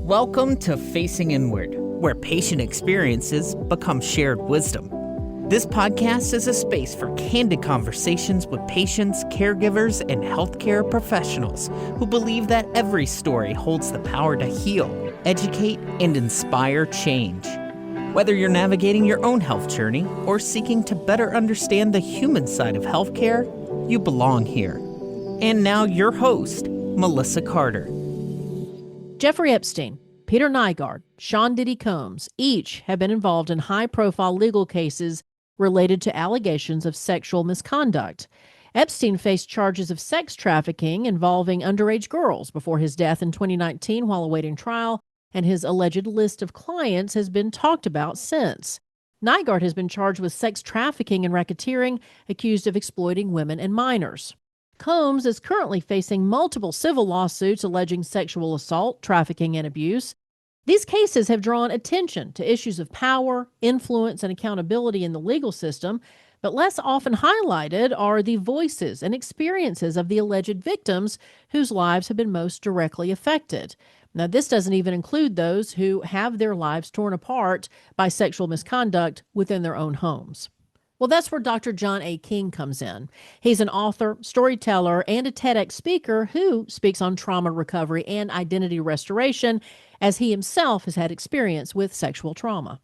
Welcome to Facing Inward, where patient experiences become shared wisdom. This podcast is a space for candid conversations with patients, caregivers, and healthcare professionals who believe that every story holds the power to heal, educate, and inspire change. Whether you're navigating your own health journey or seeking to better understand the human side of healthcare, you belong here. And now your host, Melissa Carter. Jeffrey Epstein, Peter Nygard, Sean Diddy Combs each have been involved in high-profile legal cases related to allegations of sexual misconduct. Epstein faced charges of sex trafficking involving underage girls before his death in 2019 while awaiting trial, and his alleged list of clients has been talked about since. Nygard has been charged with sex trafficking and racketeering, accused of exploiting women and minors. Combs is currently facing multiple civil lawsuits alleging sexual assault, trafficking, and abuse. These cases have drawn attention to issues of power, influence, and accountability in the legal system, but less often highlighted are the voices and experiences of the alleged victims whose lives have been most directly affected. Now, this doesn't even include those who have their lives torn apart by sexual misconduct within their own homes. Well, that's where Dr. John A. King comes in. He's an author, storyteller, and a TEDx speaker who speaks on trauma recovery and identity restoration, as he himself has had experience with sexual trauma.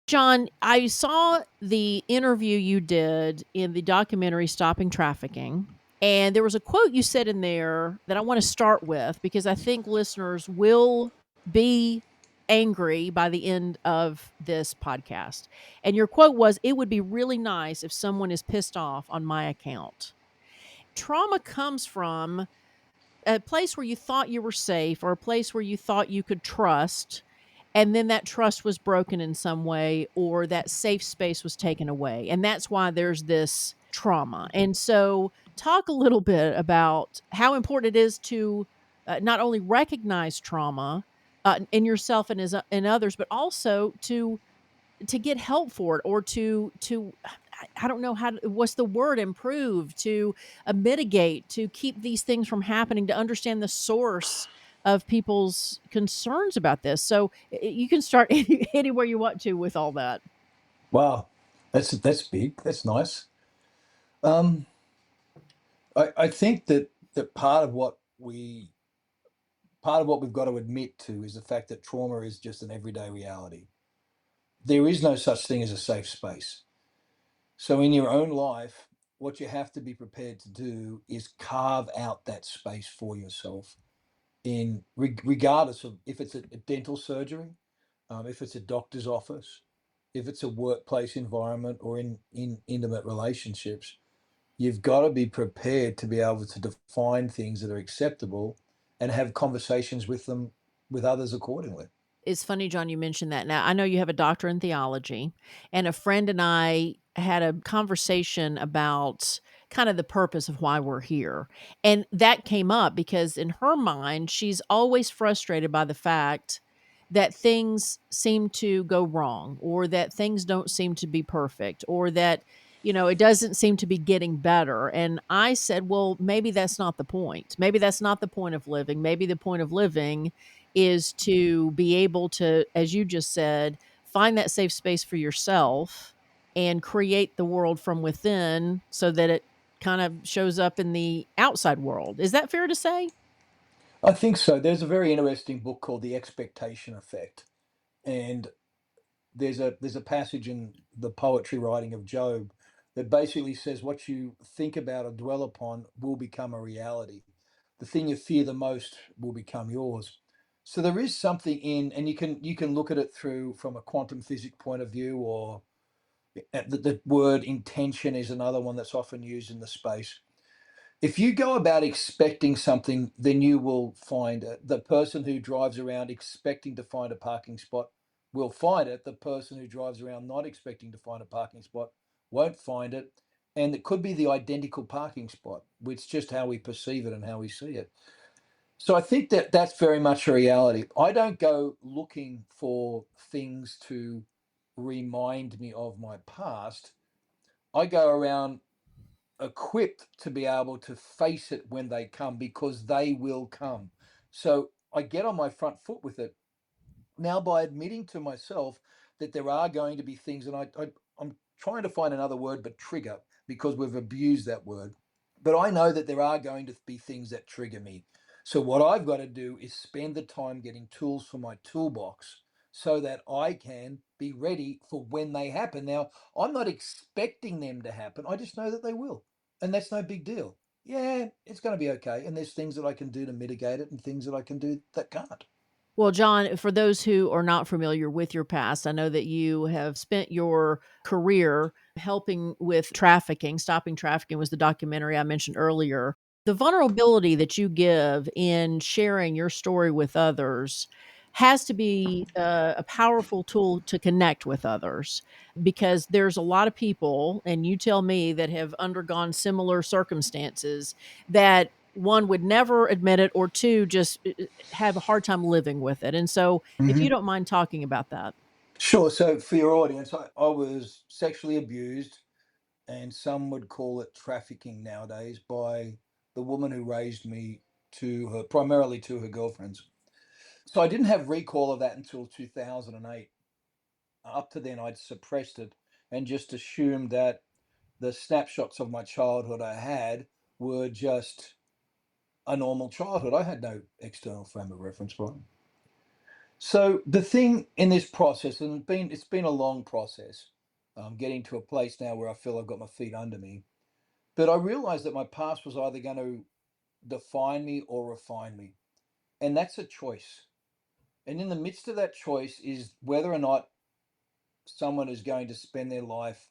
John, I saw the interview you did in the documentary Stopping Trafficking, and there was a quote you said in there that I want to start with because I think listeners will be angry by the end of this podcast. And your quote was, "It would be really nice if someone is pissed off on my account." Trauma comes from a place where you thought you were safe or a place where you thought you could trust, and then that trust was broken in some way or that safe space was taken away. And that's why there's this trauma. And so talk a little bit about how important it is to not only recognize trauma in yourself and in others, but also to get help for it or to I don't know what's the word, improve, to mitigate, to keep these things from happening, to understand the source of people's concerns about this. So you can start anywhere you want to with all that. Wow, that's big. That's nice. Um, I think that part of what we've got to admit to is the fact that trauma is just an everyday reality. There is no such thing as a safe space. So in your own life, what you have to be prepared to do is carve out that space for yourself regardless of if it's a dental surgery, if it's a doctor's office, if it's a workplace environment or in intimate relationships. You've got to be prepared to be able to define things that are acceptable and have conversations with others accordingly. It's funny, John, you mentioned that. Now, I know you have a doctor in theology, and a friend and I had a conversation about kind of the purpose of why we're here. And that came up because in her mind, she's always frustrated by the fact that things seem to go wrong or that things don't seem to be perfect or that, it doesn't seem to be getting better. And I said, well, maybe that's not the point. Maybe that's not the point of living. Maybe the point of living is to be able to, as you just said, find that safe space for yourself and create the world from within so that it kind of shows up in the outside world. Is that fair to say? I think so. There's a very interesting book called The Expectation Effect. And there's a passage in the poetry writing of Job that basically says what you think about or dwell upon will become a reality. The thing you fear the most will become yours. So there is something and you can look at it through from a quantum physics point of view, or the word intention is another one that's often used in the space. If you go about expecting something, then you will find it. The person who drives around expecting to find a parking spot will find it. The person who drives around not expecting to find a parking spot won't find it. And it could be the identical parking spot, which is just how we perceive it and how we see it. So I think that that's very much a reality. I don't go looking for things to remind me of my past. I go around equipped to be able to face it when they come, because they will come. So I get on my front foot with it now by admitting to myself that there are going to be things, and I'm trying to find another word but trigger, because we've abused that word. But I know that there are going to be things that trigger me. So what I've got to do is spend the time getting tools for my toolbox so that I can be ready for when they happen. Now, I'm not expecting them to happen. I just know that they will. And that's no big deal. Yeah, it's going to be okay. And there's things that I can do to mitigate it and things that I can do that can't. Well, John, for those who are not familiar with your past, I know that you have spent your career helping with trafficking. Stopping Trafficking was the documentary I mentioned earlier. The vulnerability that you give in sharing your story with others has to be a powerful tool to connect with others, because there's a lot of people, and you tell me, that have undergone similar circumstances that one would never admit it, or two, just have a hard time living with it. And so, if you Mhm. don't mind talking about that. Sure. So for your audience, I was sexually abused, and some would call it trafficking nowadays, by the woman who raised me, to her, primarily to her girlfriends. So I didn't have recall of that until 2008. Up to then, I'd suppressed it and just assumed that the snapshots of my childhood I had were just a normal childhood. I had no external frame of reference point. So the thing in this process, and it's been a long process, getting to a place now where I feel I've got my feet under me. But I realized that my past was either going to define me or refine me, and that's a choice. And in the midst of that choice is whether or not someone is going to spend their life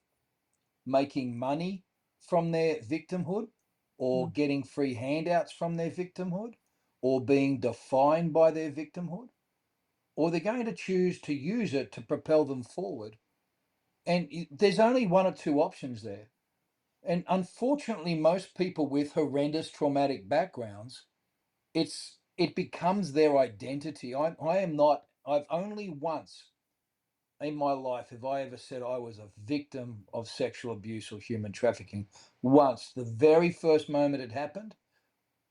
making money from their victimhood, or Mm. getting free handouts from their victimhood, or being defined by their victimhood, or they're going to choose to use it to propel them forward. And there's only one or two options there. And unfortunately, most people with horrendous traumatic backgrounds, it becomes their identity. I am not. I've only once in my life have I ever said I was a victim of sexual abuse or human trafficking. Once, the very first moment it happened,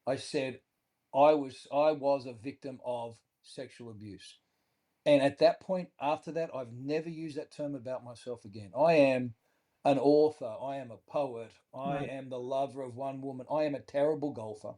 I said I was a victim of sexual abuse. And at that point, after that, I've never used that term about myself again. I am an author. I am a poet. I Right. am the lover of one woman. I am a terrible golfer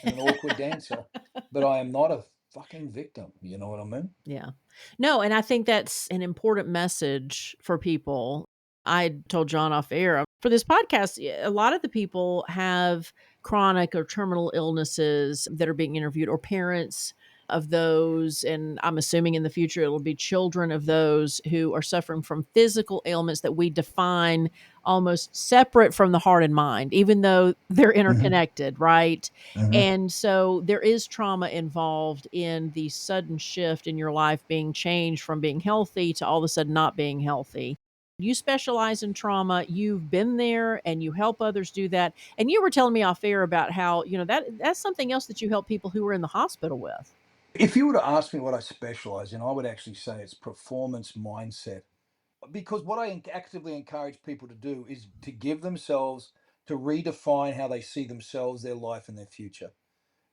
and an awkward dancer, but I am not a fucking victim. You know what I mean? Yeah. No, and I think that's an important message for people. I told John off air, for this podcast, a lot of the people have chronic or terminal illnesses that are being interviewed, or parents of those. And I'm assuming in the future it'll be children of those who are suffering from physical ailments that we define almost separate from the heart and mind, even though they're Hmm. interconnected, right? Hmm. And so there is trauma involved in the sudden shift in your life being changed from being healthy to all of a sudden not being healthy. You specialize in trauma. You've been there and you help others do that. And you were telling me off air about how, that's something else that you help people who are in the hospital with. If you were to ask me what I specialize in, I would actually say it's performance mindset. Because what I actively encourage people to do is to give themselves, to redefine how they see themselves, their life, and their future.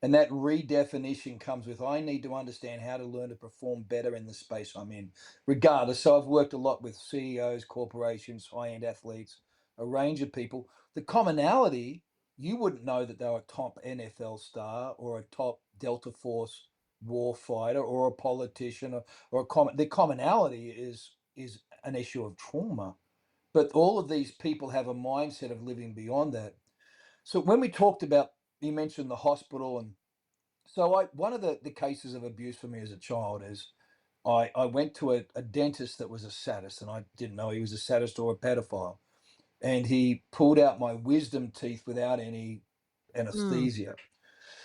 And that redefinition comes with, I need to understand how to learn to perform better in the space I'm in, regardless. So I've worked a lot with CEOs, corporations, high-end athletes, a range of people. The commonality, you wouldn't know that they're a top NFL star or a top Delta Force war fighter or a politician, or the commonality is an issue of trauma. But all of these people have a mindset of living beyond that. So when we talked about, you mentioned the hospital, and so one of the cases of abuse for me as a child is, I went to a dentist that was a sadist, and I didn't know he was a sadist or a pedophile. And he pulled out my wisdom teeth without any Mm. anesthesia.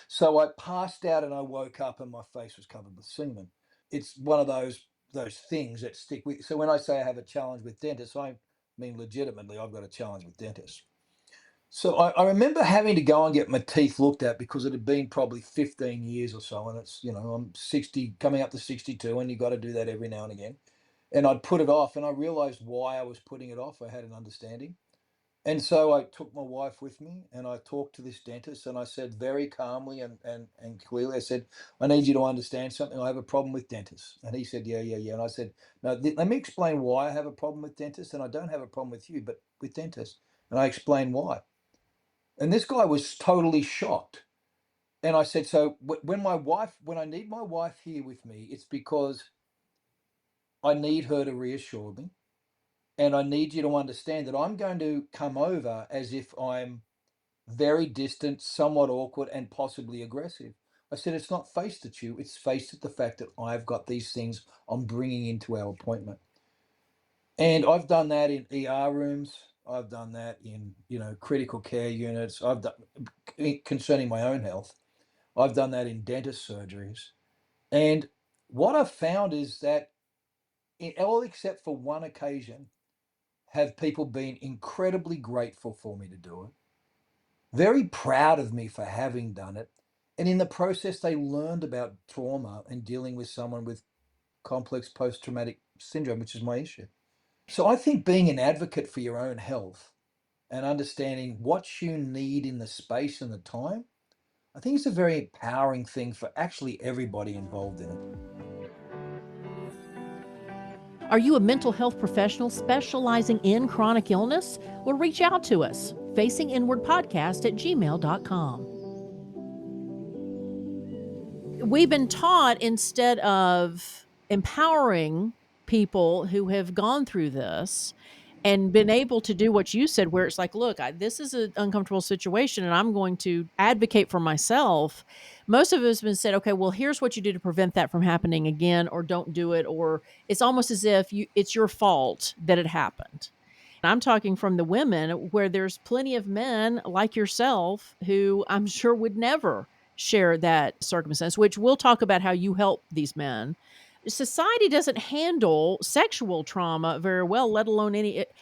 So I passed out and I woke up and my face was covered with semen. It's one of those things that stick with. So when I say I have a challenge with dentists, I mean legitimately I've got a challenge with dentists. So I remember having to go and get my teeth looked at because it had been probably 15 years or so. And it's, I'm 60, coming up to 62, and you got to do that every now and again. And I'd put it off, and I realized why I was putting it off. I had an understanding. And so I took my wife with me and I talked to this dentist and I said very calmly and clearly, I said, I need you to understand something. I have a problem with dentists. And he said, yeah, yeah, yeah. And I said, no, let me explain why I have a problem with dentists. And I don't have a problem with you, but with dentists. And I explained why. And this guy was totally shocked. And I said, so when I need my wife here with me, it's because I need her to reassure me. And I need you to understand that I'm going to come over as if I'm very distant, somewhat awkward, and possibly aggressive. I said, it's not faced at you, it's faced at the fact that I've got these things I'm bringing into our appointment. And I've done that in ER rooms. I've done that in, critical care units. I've done concerning my own health. I've done that in dentist surgeries. And what I've found is that in all except for one occasion, have people been incredibly grateful for me to do it, very proud of me for having done it. And in the process, they learned about trauma and dealing with someone with complex post traumatic syndrome, which is my issue. So I think being an advocate for your own health and understanding what you need in the space and the time, I think it's a very empowering thing for actually everybody involved in it. Are you a mental health professional specializing in chronic illness? Well, reach out to us. facinginwardpodcast@gmail.com. We've been taught, instead of empowering people who have gone through this and been able to do what you said, where it's like, look, this is an uncomfortable situation and I'm going to advocate for myself. Most of us have been said, okay, well, here's what you do to prevent that from happening again, or don't do it. Or it's almost as if it's your fault that it happened. I'm talking from the women, where there's plenty of men like yourself who I'm sure would never share that circumstance, which we'll talk about how you help these men. Society doesn't handle sexual trauma very well, let alone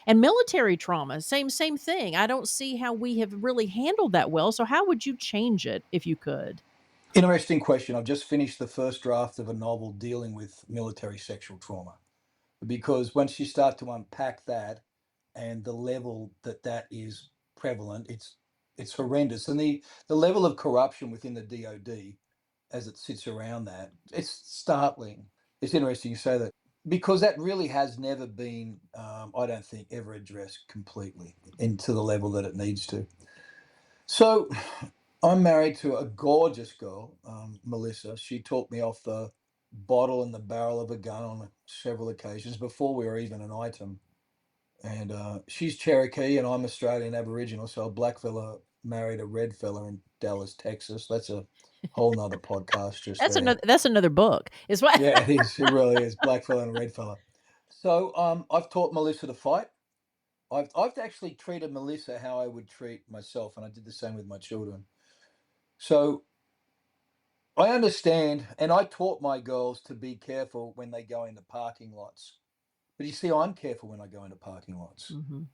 and military trauma. Same thing. I don't see how we have really handled that well. So how would you change it if you could? Interesting question. I've just finished the first draft of a novel dealing with military sexual trauma. Because once you start to unpack that and the level that is prevalent, it's horrendous. And the level of corruption within the DoD as it sits around that, it's startling. It's interesting you say that because that really has never been, I don't think, ever addressed completely into the level that it needs to. So I'm married to a gorgeous girl, Melissa. She taught me off the bottle and the barrel of a gun on several occasions before we were even an item. And she's Cherokee and I'm Australian Aboriginal. So a black fella married a red fella in Dallas, Texas. That's a whole nother podcast just there. That's another book. Is what Yeah, it is. It really is. Black fella and red fella. So I've taught Melissa to fight. I've actually treated Melissa how I would treat myself, and I did the same with my children. So I understand, and I taught my girls to be careful when they go into parking lots. But you see, I'm careful when I go into parking lots. Mhm.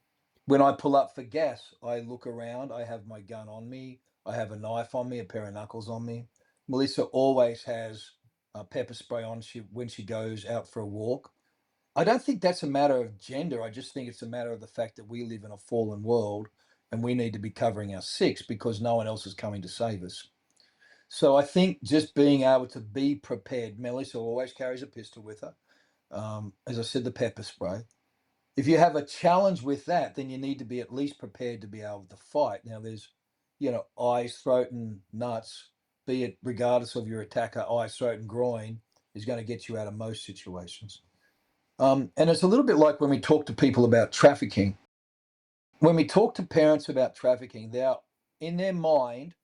When I pull up for gas, I look around, I have my gun on me, I have a knife on me, a pair of knuckles on me. Melissa always has pepper spray on when she goes out for a walk. I don't think that's a matter of gender. I just think it's a matter of the fact that we live in a fallen world and we need to be covering our six because no one else is coming to save us. So I think just being able to be prepared. Melissa always carries a pistol with her. As I said, the pepper spray. If you have a challenge with that, then you need to be at least prepared to be able to fight. Now, there's, eyes, throat, and nuts, be it regardless of your attacker, eyes, throat, and groin is going to get you out of most situations. And it's a little bit like when we talk to people about trafficking. When we talk to parents about trafficking, they're in their mind,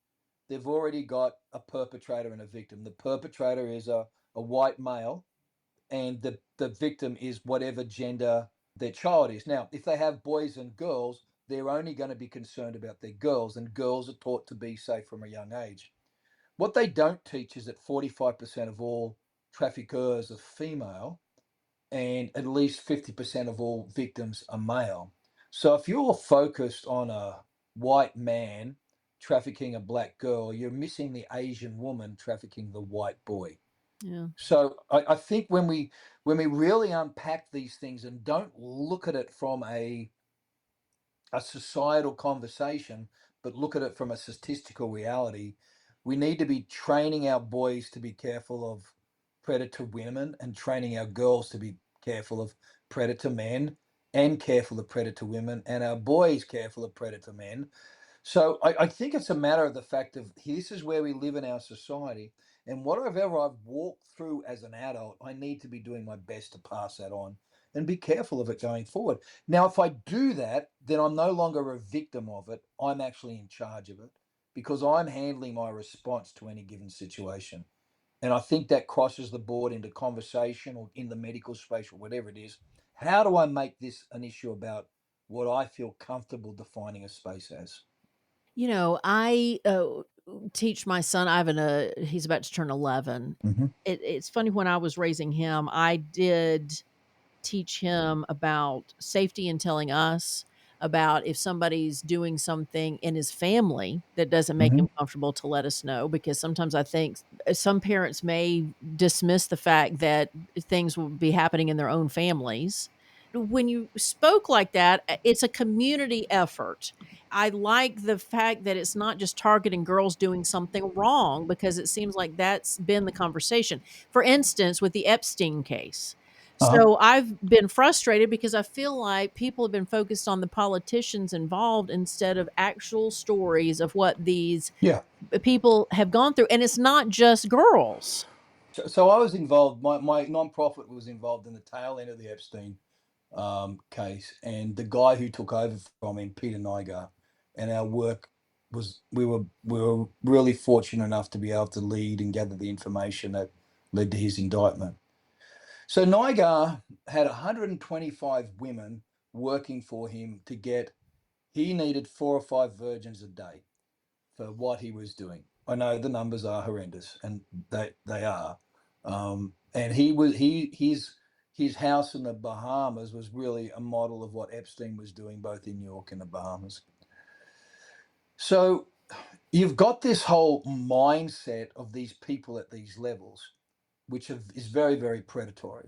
they've already got a perpetrator and a victim. The perpetrator is a white male, and the victim is whatever gender their child is. Now, if they have boys and girls, they're only going to be concerned about their girls, and girls are taught to be safe from a young age. What they don't teach is that 45% of all traffickers are female, and at least 50% of all victims are male. So if you're focused on a white man trafficking a black girl, you're missing the Asian woman trafficking the white boy. Yeah. So I think when we really unpack these things and don't look at it from a a societal conversation, but look at it from a statistical reality. We need to be training our boys to be careful of predator women and training our girls to be careful of predator men and careful of predator women and our boys careful of predator men. So I think it's a matter of the fact of this is where we live in our society. And whatever I've walked through as an adult, I need to be doing my best to pass that on and be careful of it going forward. Now, if I do that, then I'm no longer a victim of it. I'm actually in charge of it because I'm handling my response to any given situation. And I think that crosses the board into conversation or in the medical space or whatever it is. How do I make this an issue about what I feel comfortable defining a space as? I teach my son. I have he's about to turn 11. Hmm. It's funny, when I was raising him, I did teach him about safety and telling us about if somebody's doing something in his family that doesn't make Hmm. him comfortable, to let us know, because sometimes I think some parents may dismiss the fact that things will be happening in their own families. When you spoke like that, it's a community effort. I like the fact that it's not just targeting girls doing something wrong, because it seems like that's been the conversation. For instance, with the Epstein case, Uh-huh. so I've been frustrated because I feel like people have been focused on the politicians involved instead of actual stories of what these Yeah. people have gone through. And it's not just girls. So I was involved, my nonprofit was involved in the tail end of the Epstein case. And the guy who took over from him, Peter Nygard, and our work was we were really fortunate enough to be able to lead and gather the information that led to his indictment. So Nygard had 125 women working for him to get, he needed 4 or 5 virgins a day for what he was doing. I know the numbers are horrendous, and they are. And his house in the Bahamas was really a model of what Epstein was doing, both in New York and the Bahamas. So you've got this whole mindset of these people at these levels, which is very, very predatory.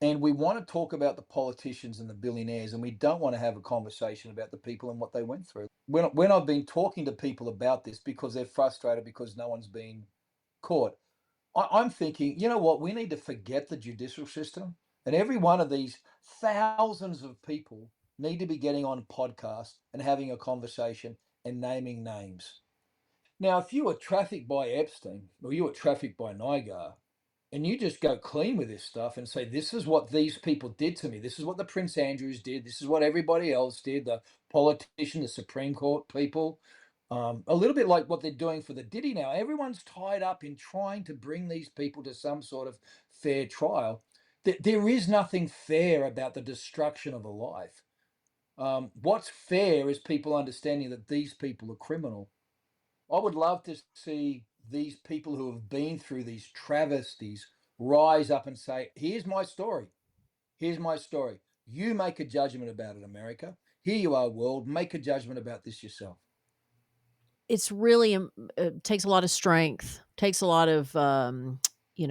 And we want to talk about the politicians and the billionaires, and we don't want to have a conversation about the people and what they went through. When I've been talking to people about this because they're frustrated because no one's been caught, I'm thinking, you know what? We need to forget the judicial system, and every one of these thousands of people need to be getting on a podcast and having a conversation and naming names. Now, if you were trafficked by Epstein or you were trafficked by Nigar, and you just go clean with this stuff and say, this is what these people did to me. This is what the Prince Andrews did. This is what everybody else did. The politician, the Supreme Court people, a little bit like what they're doing for the Diddy now. Everyone's tied up in trying to bring these people to some sort of fair trial. There is nothing fair about the destruction of a life. What's fair is people understanding that these people are criminal. I would love to see these people who have been through these travesties rise up and say, here's my story. Here's my story. You make a judgment about it, America. Here you are, world. Make a judgment about this yourself. It's really takes a lot of strength, takes a lot of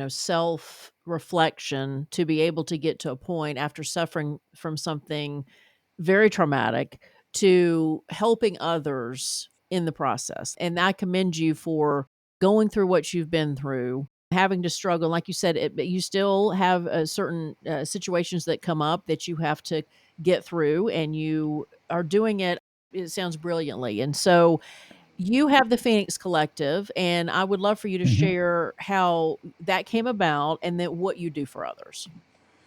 self reflection to be able to get to a point after suffering from something very traumatic to helping others in the process. And I commend you for going through what you've been through, having to struggle. Like you said, but you still have certain situations that come up that you have to get through, and you are doing it. It sounds brilliantly. And so you have the Phoenix Collective, and I would love for you to Mhm. share how that came about and then what you do for others.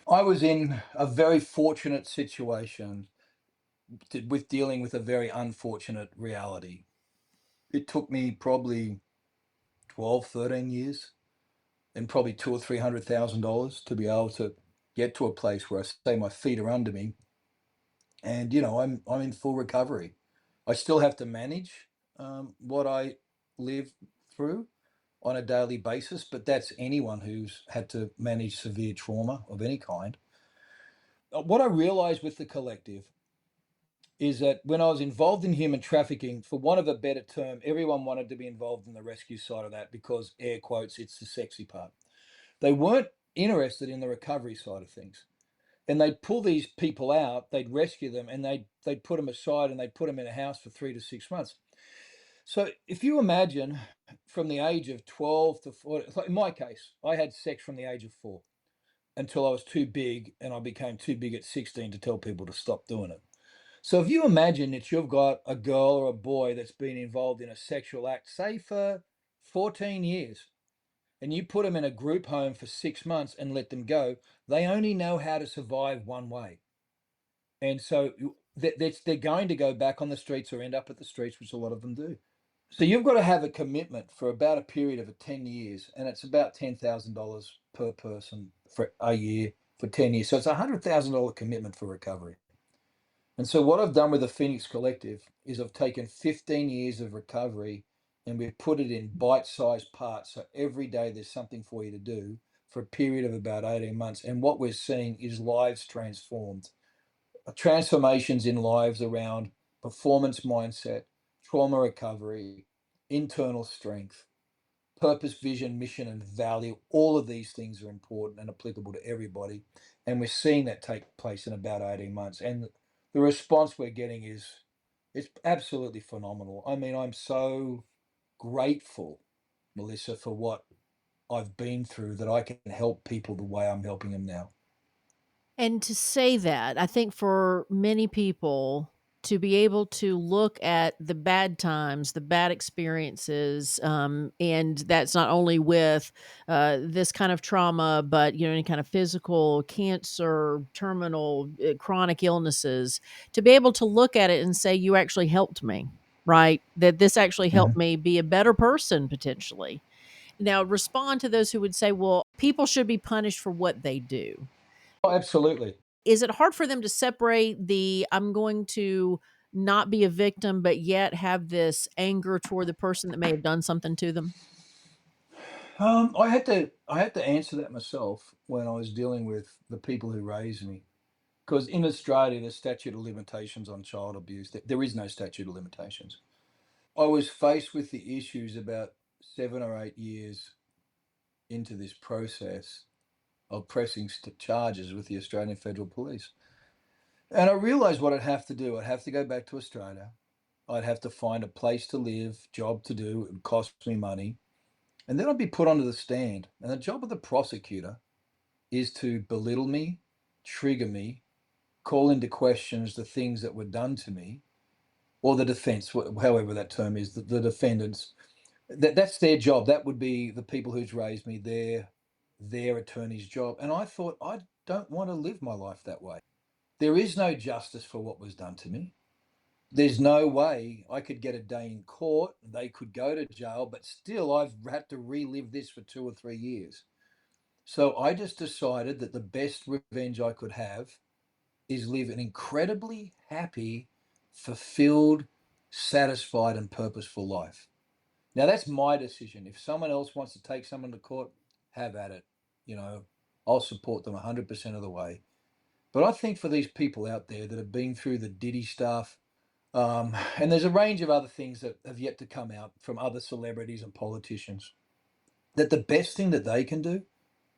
I was in a very fortunate situation with dealing with a very unfortunate reality. It took me probably 12, 13 years and probably two or $300,000 to be able to get to a place where I say my feet are under me, and I'm in full recovery. I still have to manage what I live through on a daily basis, but that's anyone who's had to manage severe trauma of any kind. What I realized with the collective is that when I was involved in human trafficking, for want of a better term, everyone wanted to be involved in the rescue side of that because, air quotes, it's the sexy part. They weren't interested in the recovery side of things. And they'd pull these people out, they'd rescue them, and they'd put them aside and they'd put them in a house for 3 to 6 months. So if you imagine from the age of 12 to 40, like in my case, I had sex from the age of 4 until I was too big, and I became too big at 16 to tell people to stop doing it. So if you imagine that you've got a girl or a boy that's been involved in a sexual act, say for 14 years, and you put them in a group home for 6 months and let them go, they only know how to survive one way. And so they're going to go back on the streets or end up at the streets, which a lot of them do. So you've got to have a commitment for about a period of 10 years, and it's about $10,000 per person for a year for 10 years. So it's a $100,000 commitment for recovery. And so what I've done with the Phoenix Collective is I've taken 15 years of recovery and we've put it in bite-sized parts. So every day there's something for you to do for a period of about 18 months. And what we're seeing is lives transformed, transformations in lives around performance mindset, trauma recovery, internal strength, purpose, vision, mission, and value. All of these things are important and applicable to everybody. And we're seeing that take place in about 18 months. And the response we're getting is it's absolutely phenomenal. I mean, I'm so grateful, Melissa, for what I've been through that I can help people the way I'm helping them now. And to say that, I think for many people to be able to look at the bad times, the bad experiences, and that's not only with this kind of trauma, but any kind of physical, cancer, terminal, chronic illnesses, to be able to look at it and say, "You actually helped me." Right? That this actually helped me be a better person potentially. Now, respond to those who would say, "Well, people should be punished for what they do." Oh, absolutely. Is it hard for them to separate the I'm going to not be a victim, but yet have this anger toward the person that may have done something to them? I had to answer that myself when I was dealing with the people who raised me. Because in Australia, there's statute of limitations on child abuse. There is no statute of limitations. I was faced with the issues about 7 or 8 years into this process of pressing charges with the Australian Federal Police. And I realized what I'd have to do. I'd have to go back to Australia. I'd have to find a place to live, job to do. It would cost me money. And then I'd be put onto the stand. And the job of the prosecutor is to belittle me, trigger me, call into questions the things that were done to me, or the defense, however that term is, the defendants. That's their job. That would be the people who's raised me, their attorney's job. And I thought, I don't want to live my life that way. There is no justice for what was done to me. There's no way I could get a day in court. They could go to jail, but still I've had to relive this for 2 or 3 years. So I just decided that the best revenge I could have is live an incredibly happy, fulfilled, satisfied, and purposeful life. Now that's my decision. If someone else wants to take someone to court, have at it. You know, I'll support them 100% of the way. But I think for these people out there that have been through the Diddy stuff, and there's a range of other things that have yet to come out from other celebrities and politicians, that the best thing that they can do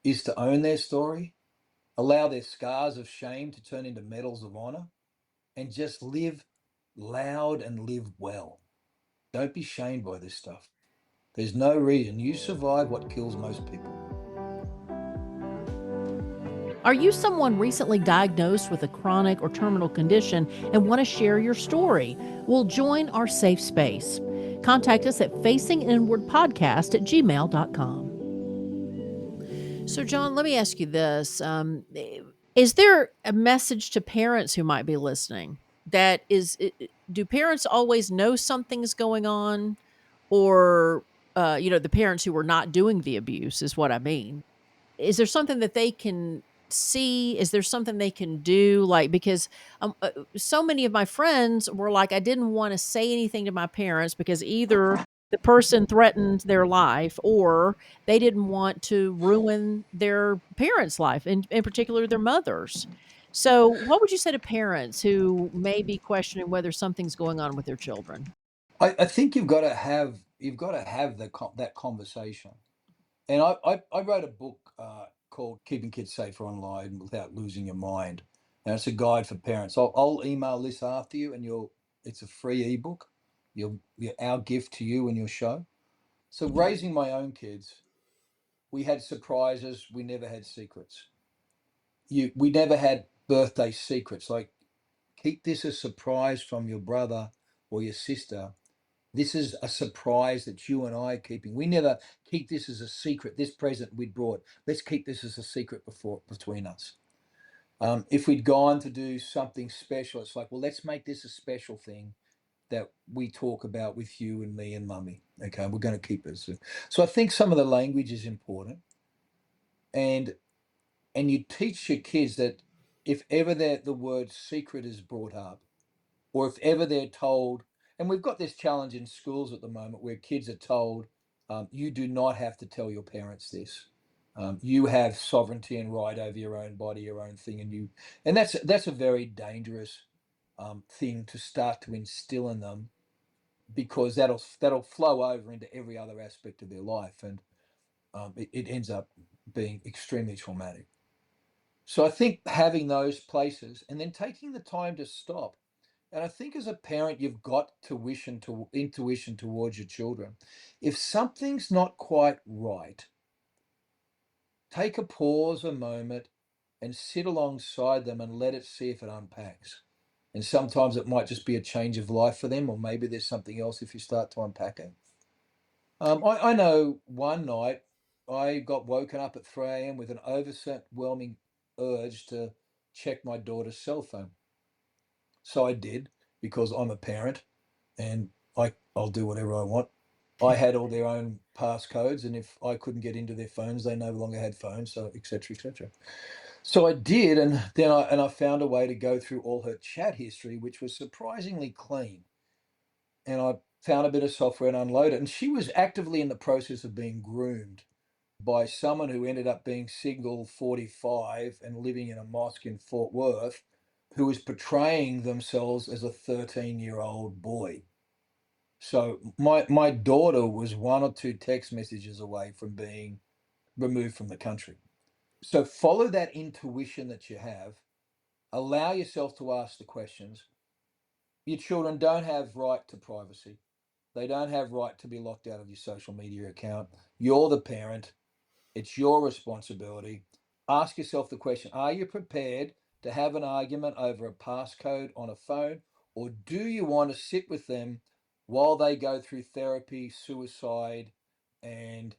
is to own their story, allow their scars of shame to turn into medals of honor, and just live loud and live well. Don't be shamed by this stuff. There's no reason. You survive what kills most people. Are you someone recently diagnosed with a chronic or terminal condition and want to share your story? Well, join our safe space. Contact us at facinginwardpodcast@gmail.com. So, John, let me ask you this. Is there a message to parents who might be listening do parents always know something's going on, or, the parents who are not doing the abuse is what I mean? Is there something that they can see? Is there something they can do? Like, because so many of my friends were like, I didn't want to say anything to my parents because either the person threatened their life or they didn't want to ruin their parents' life, in particular their mothers. So, what would you say to parents who may be questioning whether something's going on with their children? I think you've got to have that conversation. And I wrote a book called Keeping Kids Safer Online Without Losing Your Mind. And it's a guide for parents. I'll email this after you, and it's a free ebook. Our gift to you and your show. So raising my own kids, we had surprises. We never had secrets. We never had birthday secrets. Like, keep this a surprise from your brother or your sister. This is a surprise that you and I are keeping. We never keep this as a secret. This present we brought. Let's keep this as a secret between us. If we'd gone to do something special, it's like, well, let's make this a special thing that we talk about with you and me and mummy. Okay, we're going to keep it. So I think some of the language is important, and you teach your kids that if ever the word secret is brought up, or if ever they're told, and we've got this challenge in schools at the moment where kids are told, you do not have to tell your parents this. You have sovereignty and right over your own body, your own thing, and that's a very dangerous thing to start to instill in them, because that'll flow over into every other aspect of their life, and it ends up being extremely traumatic. So I think having those places and then taking the time to stop. And I think as a parent, you've got intuition towards your children. If something's not quite right, take a pause, a moment, and sit alongside them and let it see if it unpacks. And sometimes it might just be a change of life for them, or maybe there's something else if you start to unpack it. I know one night I got woken up at 3 a.m. with an overwhelming urge to check my daughter's cell phone. So I did, because I'm a parent and I'll do whatever I want. I had all their own passcodes, and if I couldn't get into their phones, they no longer had phones, so etc. etc. So I did, and then I found a way to go through all her chat history, which was surprisingly clean. And I found a bit of software and unloaded it. And she was actively in the process of being groomed by someone who ended up being single, 45, and living in a mosque in Fort Worth, who was portraying themselves as a 13-year-old boy. So my daughter was one or two text messages away from being removed from the country. So follow that intuition that you have. Allow yourself to ask the questions. Your children don't have right to privacy. They don't have right to be locked out of your social media account. You're the parent. It's your responsibility. Ask yourself the question, are you prepared to have an argument over a passcode on a phone? Or do you want to sit with them while they go through therapy, suicide, and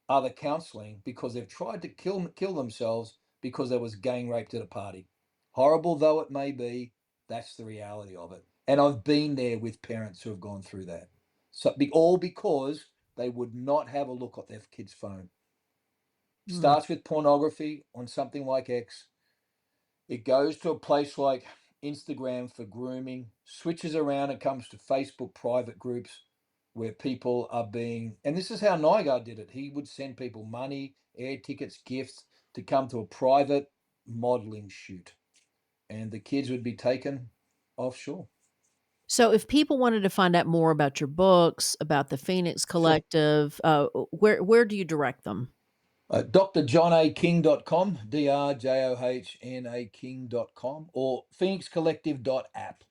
other counseling because they've tried to kill themselves because they was gang raped at a party? Horrible though it may be, that's the reality of it. And I've been there with parents who have gone through that. So all because they would not have a look at their kid's phone. Mm. Starts with pornography on something like X. It goes to a place like Instagram for grooming, switches around and comes to Facebook private groups where people are being, and this is how Nygard did it. He would send people money, air tickets, gifts to come to a private modeling shoot, and the kids would be taken offshore. So, if people wanted to find out more about your books, about the Phoenix Sure. Collective, where do you direct them? drjohnaking.com, drjohnaking.com, or phoenixcollective.app.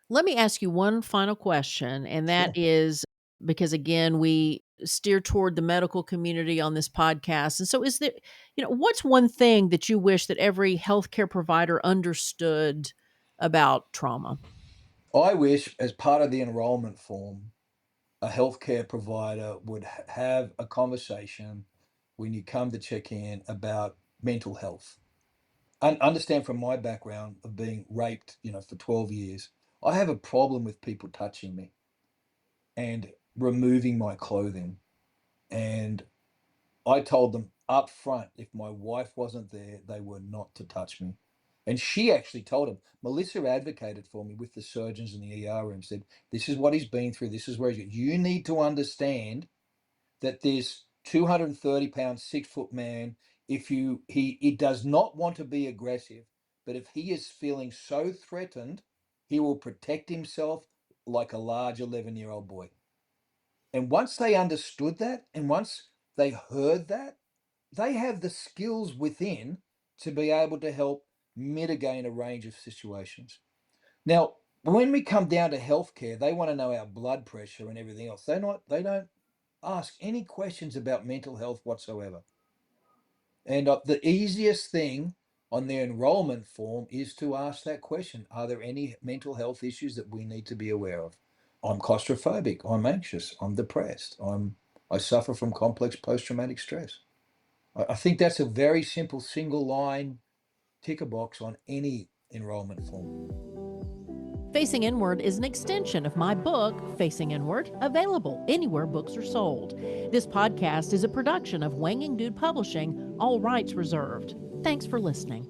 Let me ask you one final question, and that Sure. is because again, we steer toward the medical community on this podcast. And so is there, what's one thing that you wish that every healthcare provider understood about trauma? I wish, as part of the enrollment form, a healthcare provider would have a conversation when you come to check in about mental health. And understand, from my background of being raped, for 12 years, I have a problem with people touching me and removing my clothing. And I told them up front, if my wife wasn't there, they were not to touch me. And she actually told him. Melissa advocated for me with the surgeons in the ER room, said, this is what he's been through. This is where he's, you need to understand that this 230-pound, 6-foot man, if he does not want to be aggressive, but if he is feeling so threatened, he will protect himself like a large 11-year-old boy. And once they understood that, and once they heard that, they have the skills within to be able to help mitigate a range of situations. Now, when we come down to healthcare, they want to know our blood pressure and everything else. They don't ask any questions about mental health whatsoever. And the easiest thing on their enrollment form is to ask that question: are there any mental health issues that we need to be aware of? I'm claustrophobic, I'm anxious, I'm depressed, I suffer from complex post-traumatic stress. I think that's a very simple single line ticker box on any enrollment form. Facing Inward is an extension of my book, Facing Inward, available anywhere books are sold. This podcast is a production of Wanging Dude Publishing, all rights reserved. Thanks for listening.